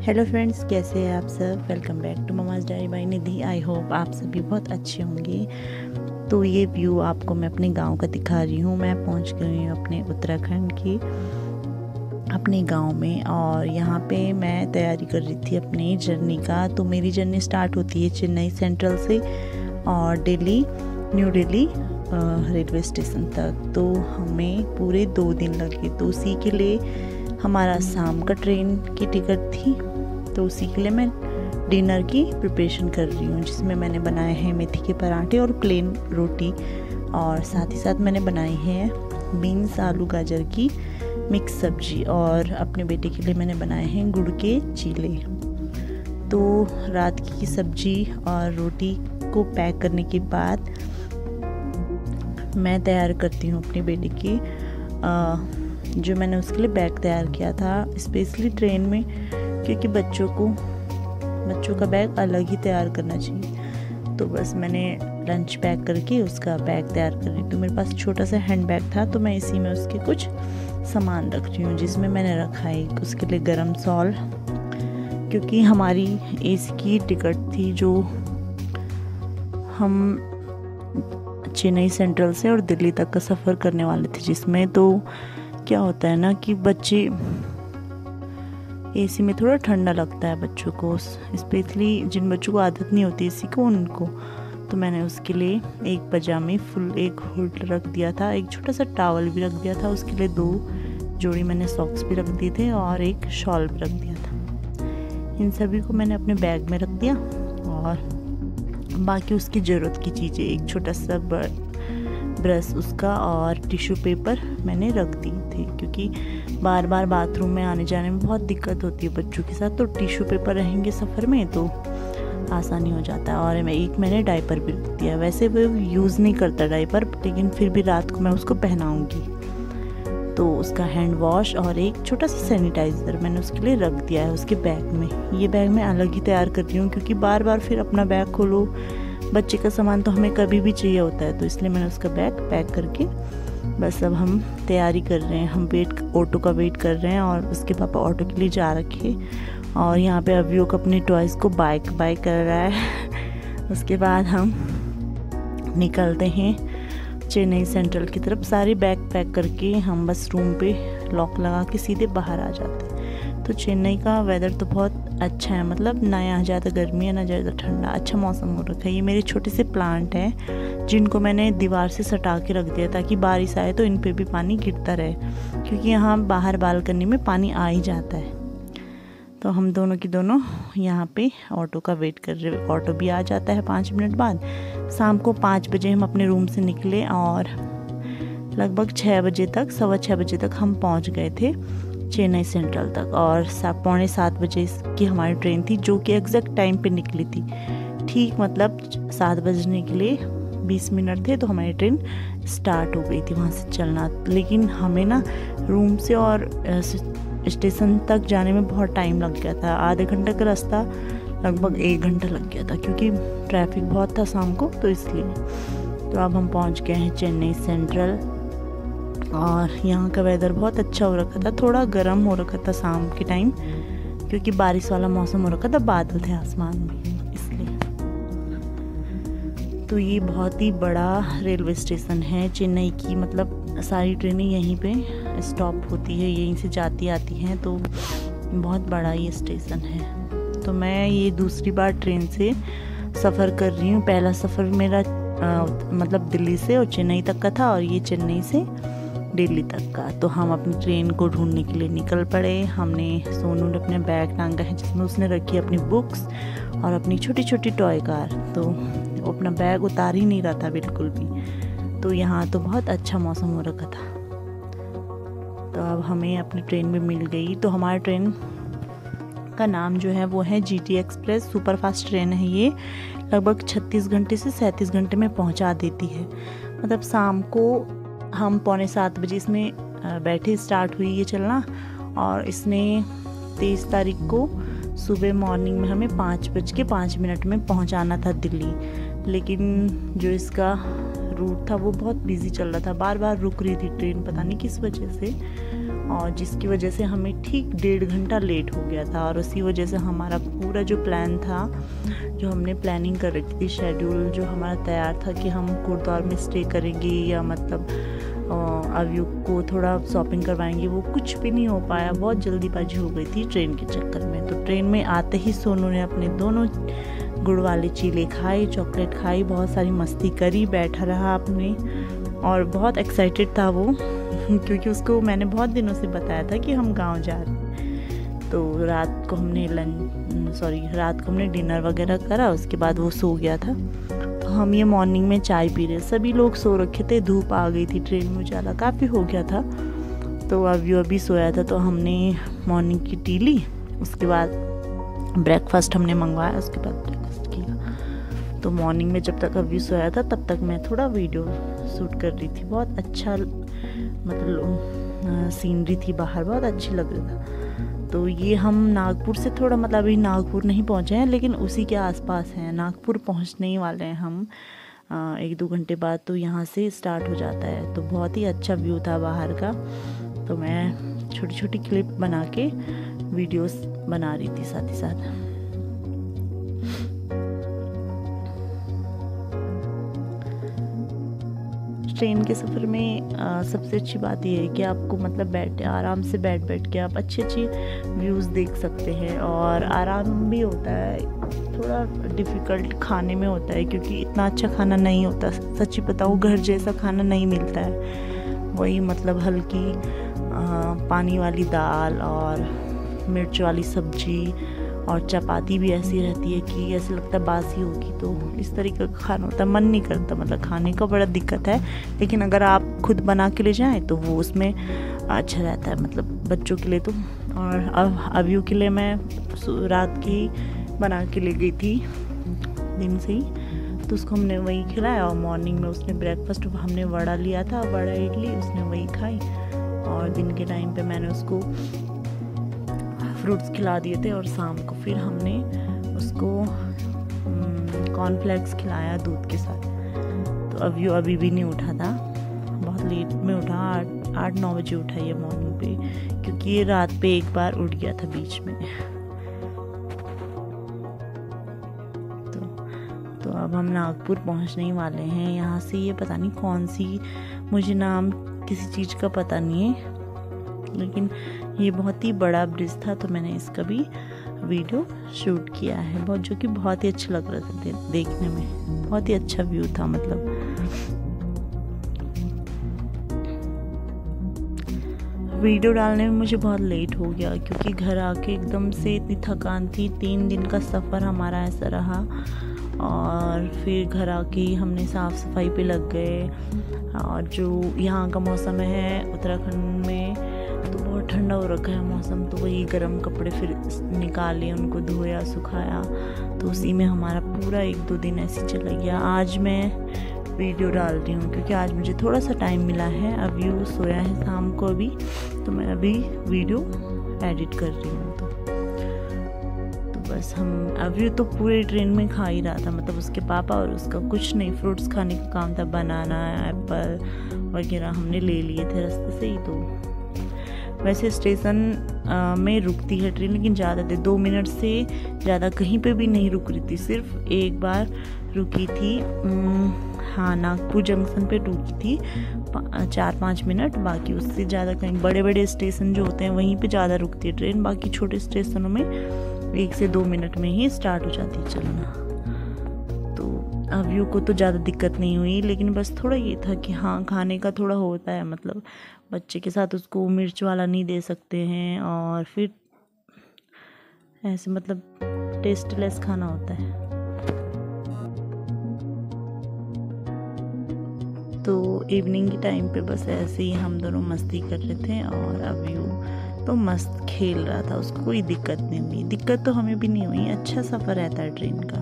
Hello friends, कैसे हैं आप सब। Welcome back to mama's diary by Nidhi. I hope आप सभी बहुत अच्छे होंगे। तो ये व्यू आपको मैं अपने गांव का दिखा रही हूँ। मैं पहुँच गई हूँ अपने उत्तराखंड के अपने गांव में, और यहाँ पे मैं तैयारी कर रही थी अपनी जर्नी का। तो मेरी जर्नी स्टार्ट होती है चेन्नई सेंट्रल से और न्यू दिल्ली रेलवे स्टेशन तक। तो हमें पूरे 2 दिन लगे। तो उसी के लिए हमारा शाम का ट्रेन की टिकट थी। तो उसी के लिए मैं डिनर की प्रिपरेशन कर रही हूँ, जिसमें मैंने बनाए हैं मेथी के पराठे और प्लेन रोटी, और साथ ही साथ मैंने बनाई है बीन्स आलू गाजर की मिक्स सब्जी, और अपने बेटे के लिए मैंने बनाए हैं गुड़ के चीले। तो रात की सब्जी और रोटी को पैक करने के बाद मैं तैयार करती हूँ अपने बेटे की जो मैंने उसके लिए बैग तैयार किया था स्पेशली ट्रेन में, क्योंकि बच्चों का बैग अलग ही तैयार करना चाहिए। तो बस मैंने लंच पैक करके उसका बैग तैयार कर रही। तो मेरे पास छोटा सा हैंड बैग था, तो मैं इसी में उसके कुछ सामान रख रही हूँ, जिसमें मैंने रखा है उसके लिए गरम सॉल, क्योंकि हमारी एसी की टिकट थी जो हम चेन्नई सेंट्रल से और दिल्ली तक का सफ़र करने वाले थे। जिसमें तो क्या होता है ना कि बच्चे एसी में थोड़ा ठंडा लगता है बच्चों को, स्पेशली जिन बच्चों को आदत नहीं होती एसी को, उनको। तो मैंने उसके लिए एक पजामे फुल एक हुड रख दिया था, एक छोटा सा टॉवल भी रख दिया था, उसके लिए 2 जोड़ी मैंने सॉक्स भी रख दिए थे और एक शॉल भी रख दिया था। इन सभी को मैंने अपने बैग में रख दिया, और बाकी उसकी ज़रूरत की चीज़ें, एक छोटा सा ब्रश उसका और टिश्यू पेपर मैंने रख दी थी, क्योंकि बार बार बाथरूम में आने जाने में बहुत दिक्कत होती है बच्चों के साथ। तो टिश्यू पेपर रहेंगे सफ़र में तो आसानी हो जाता है। और मैंने डायपर भी रख दिया। वैसे वो यूज़ नहीं करता डायपर, लेकिन फिर भी रात को मैं उसको पहनाऊँगी। तो उसका हैंड वॉश और एक छोटा सा सैनिटाइज़र मैंने उसके लिए रख दिया है उसके बैग में। ये बैग मैं अलग ही तैयार कर रही हूँ, क्योंकि बार बार फिर अपना बैग खोलो, बच्चे का सामान तो हमें कभी भी चाहिए होता है। तो इसलिए मैंने उसका बैग पैक करके बस अब हम तैयारी कर रहे हैं। हम ऑटो का वेट कर रहे हैं, और उसके पापा ऑटो के लिए जा रखे। और यहाँ पे अभियोग अपने टॉयज़ को बाय कर रहा है। उसके बाद हम निकलते हैं चेन्नई सेंट्रल की तरफ। सारे बैग पैक करके हम बस रूम पे लॉक लगा के सीधे बाहर आ जाते हैं। तो चेन्नई का वेदर तो बहुत अच्छा है, मतलब ना यहाँ ज़्यादा गर्मी है ना ज़्यादा ठंडा, अच्छा मौसम हो रखा है। ये मेरे छोटे से प्लांट हैं, जिनको मैंने दीवार से सटा के रख दिया, ताकि बारिश आए तो इन पे भी पानी गिरता रहे, क्योंकि यहाँ बाहर बालकनी में पानी आ ही जाता है। तो हम दोनों यहाँ पे ऑटो का वेट कर रहे। ऑटो भी आ जाता है 5 मिनट बाद। शाम को 5 बजे हम अपने रूम से निकले, और लगभग 6 बजे तक, 6:15 बजे तक हम पहुँच गए थे चेन्नई सेंट्रल तक। और 6:45 बजे की हमारी ट्रेन थी, जो कि एग्जैक्ट टाइम पे निकली थी। ठीक मतलब 7 बजने के लिए 20 मिनट थे, तो हमारी ट्रेन स्टार्ट हो गई थी वहाँ से चलना। लेकिन हमें ना रूम से और स्टेशन तक जाने में बहुत टाइम लग गया था। आधे घंटे का रास्ता लगभग 1 घंटा लग गया था, क्योंकि ट्रैफिक बहुत था शाम को, तो इसलिए। तो अब हम पहुँच गए हैं चेन्नई सेंट्रल, और यहाँ का वेदर बहुत अच्छा हो रखा था। थोड़ा गर्म हो रखा था शाम के टाइम, क्योंकि बारिश वाला मौसम हो रखा था, बादल थे आसमान में, इसलिए। तो ये बहुत ही बड़ा रेलवे स्टेशन है चेन्नई की, मतलब सारी ट्रेनें यहीं पे स्टॉप होती है, यहीं से जाती आती हैं। तो बहुत बड़ा ये स्टेशन है। तो मैं ये दूसरी बार ट्रेन से सफ़र कर रही हूँ। पहला सफ़र मेरा मतलब दिल्ली से और चेन्नई तक का था, और ये चेन्नई से दिल्ली तक का। तो हम अपनी ट्रेन को ढूंढने के लिए निकल पड़े। सोनू ने अपने बैग टांगा है, जिसमें उसने रखी अपनी बुक्स और अपनी छोटी छोटी टॉय कार। तो वो अपना बैग उतार ही नहीं रहा था बिल्कुल भी। तो यहाँ तो बहुत अच्छा मौसम हो रखा था। तो अब हमें अपनी ट्रेन भी मिल गई। तो हमारी ट्रेन का नाम जो है वो है GT express super fast train है। ये लगभग 36 घंटे से 37 घंटे में पहुँचा देती है। मतलब शाम को हम 6:45 बजे इसमें बैठे, स्टार्ट हुई ये चलना, और इसने 23 तारीख को सुबह मॉर्निंग में हमें 5:05 में पहुंचाना था दिल्ली। लेकिन जो इसका रूट था वो बहुत बिजी चल रहा था, बार बार रुक रही थी ट्रेन, पता नहीं किस वजह से। और जिसकी वजह से हमें ठीक 1.5 घंटा लेट हो गया था। और उसी वजह से हमारा पूरा जो प्लान था, जो हमने प्लानिंग कर रखी थी, शेड्यूल जो हमारा तैयार था कि हम कोटद्वार में स्टे करेंगे या मतलब अव्यू को थोड़ा शॉपिंग करवाएंगे, वो कुछ भी नहीं हो पाया। बहुत जल्दीबाजी हो गई थी ट्रेन के चक्कर में। तो ट्रेन में आते ही सोनू ने अपने दोनों गुड़ वाले चीले खाए, चॉकलेट खाई, बहुत सारी मस्ती करी, बैठा रहा अपने, और बहुत एक्साइटेड था वो क्योंकि उसको मैंने बहुत दिनों से बताया था कि हम गांव जा रहे हैं। तो रात को हमने डिनर वगैरह करा, उसके बाद वो सो गया था। तो हम ये मॉर्निंग में चाय पी रहे, सभी लोग सो रखे थे, धूप आ गई थी, ट्रेन में उजाला काफ़ी हो गया था। तो अभी सोया था, तो हमने मॉर्निंग की टी ली, उसके बाद ब्रेकफास्ट हमने मंगवाया, उसके बाद ब्रेकफास्ट किया। तो मॉर्निंग में जब तक अभी सोया था तब तक मैं थोड़ा वीडियो शूट कर रही थी। बहुत अच्छा मतलब सीनरी थी बाहर, बहुत अच्छी लग रहा था। तो ये हम नागपुर से थोड़ा मतलब अभी नागपुर नहीं पहुँचे हैं, लेकिन उसी के आसपास हैं। नागपुर पहुँचने ही वाले हैं हम 1-2 घंटे बाद, तो यहाँ से स्टार्ट हो जाता है। तो बहुत ही अच्छा व्यू था बाहर का। तो मैं छोटी छोटी क्लिप बना के वीडियोस बना रही थी साथ ही साथ। ट्रेन के सफ़र में सबसे अच्छी बात यह है कि आपको मतलब आराम से बैठ के आप अच्छी व्यूज़ देख सकते हैं, और आराम भी होता है। थोड़ा डिफ़िकल्ट खाने में होता है क्योंकि इतना अच्छा खाना नहीं होता, सच्ची बताऊँ घर जैसा खाना नहीं मिलता है। वही मतलब हल्की पानी वाली दाल और मिर्च वाली सब्जी और चपाती भी ऐसी रहती है कि ऐसे लगता है बासी होगी। तो इस तरीके का खाना होता है, मन नहीं करता, मतलब खाने का बड़ा दिक्कत है। लेकिन अगर आप खुद बना के ले जाएं तो वो उसमें अच्छा रहता है, मतलब बच्चों के लिए तो। और अव्यू के लिए मैं रात की बना के ले गई थी दिन से ही, तो उसको हमने वही खिलाया। और मॉर्निंग में उसने ब्रेकफास्ट हमने वड़ा लिया था, वड़ा इडली, उसने वही खाई। और दिन के टाइम पे मैंने उसको फ्रूट्स खिला दिए थे, और शाम को फिर हमने उसको कॉर्नफ्लेक्स खिलाया दूध के साथ। तो अभी भी नहीं उठा था, बहुत लेट में उठा, 8-9 बजे उठा ये मॉर्निंग पे, क्योंकि ये रात पे एक बार उठ गया था बीच में। तो अब हम नागपुर पहुंचने ही वाले हैं। यहाँ से ये पता नहीं कौन सी, मुझे नाम किसी चीज़ का पता नहीं है, लेकिन ये बहुत ही बड़ा ब्रिज था, तो मैंने इसका भी वीडियो शूट किया है, बहुत जो कि बहुत ही अच्छा लग रहा था देखने में, बहुत ही अच्छा व्यू था। मतलब वीडियो डालने में मुझे बहुत लेट हो गया क्योंकि घर आके एकदम से इतनी थकान थी। 3 दिन का सफ़र हमारा ऐसा रहा, और फिर घर आके ही हमने साफ़ सफाई पे लग गए। और जो यहाँ का मौसम है उत्तराखंड में, तो बहुत ठंडा हो रखा है मौसम, तो वही गर्म कपड़े फिर निकाले, उनको धोया सुखाया, तो उसी में हमारा पूरा 1-2 दिन ऐसे चला गया। आज मैं वीडियो डाल रही हूँ क्योंकि आज मुझे थोड़ा सा टाइम मिला है। अभी वो सोया है शाम को अभी, तो मैं अभी वीडियो एडिट कर रही हूँ। तो बस हम अभी तो पूरे ट्रेन में खा ही रहा था, मतलब उसके पापा और उसका कुछ नहीं, फ्रूट्स खाने का काम था, बनाना एप्पल वगैरह हमने ले लिए थे रास्ते से ही। तो वैसे स्टेशन में रुकती है ट्रेन, लेकिन ज़्यादा देर 2 मिनट से ज़्यादा कहीं पे भी नहीं रुक रही थी, सिर्फ एक बार रुकी थी, हाँ नागपुर जंक्शन पे रुकी थी 4-5 मिनट, बाकी उससे ज़्यादा कहीं बड़े बड़े स्टेशन जो होते हैं वहीं पे ज़्यादा रुकती है ट्रेन, बाकी छोटे स्टेशनों में 1 से 2 मिनट में ही स्टार्ट हो जाती है चलना। तो अव्यू को तो ज़्यादा दिक्कत नहीं हुई, लेकिन बस थोड़ा ये था कि हाँ खाने का थोड़ा होता है, मतलब बच्चे के साथ उसको मिर्च वाला नहीं दे सकते हैं, और फिर ऐसे मतलब टेस्टलेस खाना होता है। तो इवनिंग के टाइम पे बस ऐसे ही हम दोनों मस्ती कर रहे थे, और अव्यू तो मस्त खेल रहा था, उसको कोई दिक्कत नहीं हुई। दिक्कत तो हमें भी नहीं हुई, अच्छा सफ़र रहता है ट्रेन का।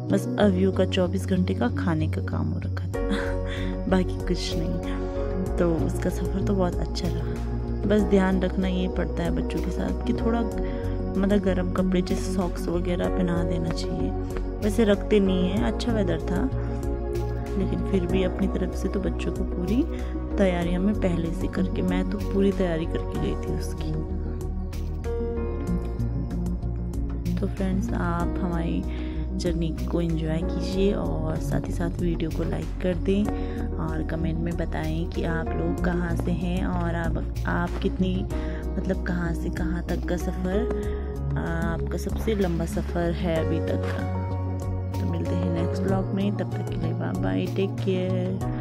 बस अव्यू का 24 घंटे का खाने का काम हो रखा था बाकी कुछ नहीं। तो उसका सफ़र तो बहुत अच्छा रहा। बस ध्यान रखना ये पड़ता है बच्चों के साथ कि थोड़ा मतलब गर्म कपड़े जैसे सॉक्स वगैरह पहना देना चाहिए। वैसे रखते नहीं हैं, अच्छा वेदर था, लेकिन फिर भी अपनी तरफ से तो बच्चों को पूरी तैयारियां मैं पहले से करके, मैं तो पूरी तैयारी करके गई थी उसकी। तो फ्रेंड्स, आप हमारी जर्नी को एंजॉय कीजिए और साथ ही साथ वीडियो को लाइक कर दें और कमेंट में बताएं कि आप लोग कहाँ से हैं और आप कितनी मतलब कहाँ से कहाँ तक का सफ़र आपका सबसे लंबा सफ़र है अभी तक का। तो मिलते हैं नेक्स्ट ब्लॉग में, तब तक के लिए बाय बाय, टेक केयर।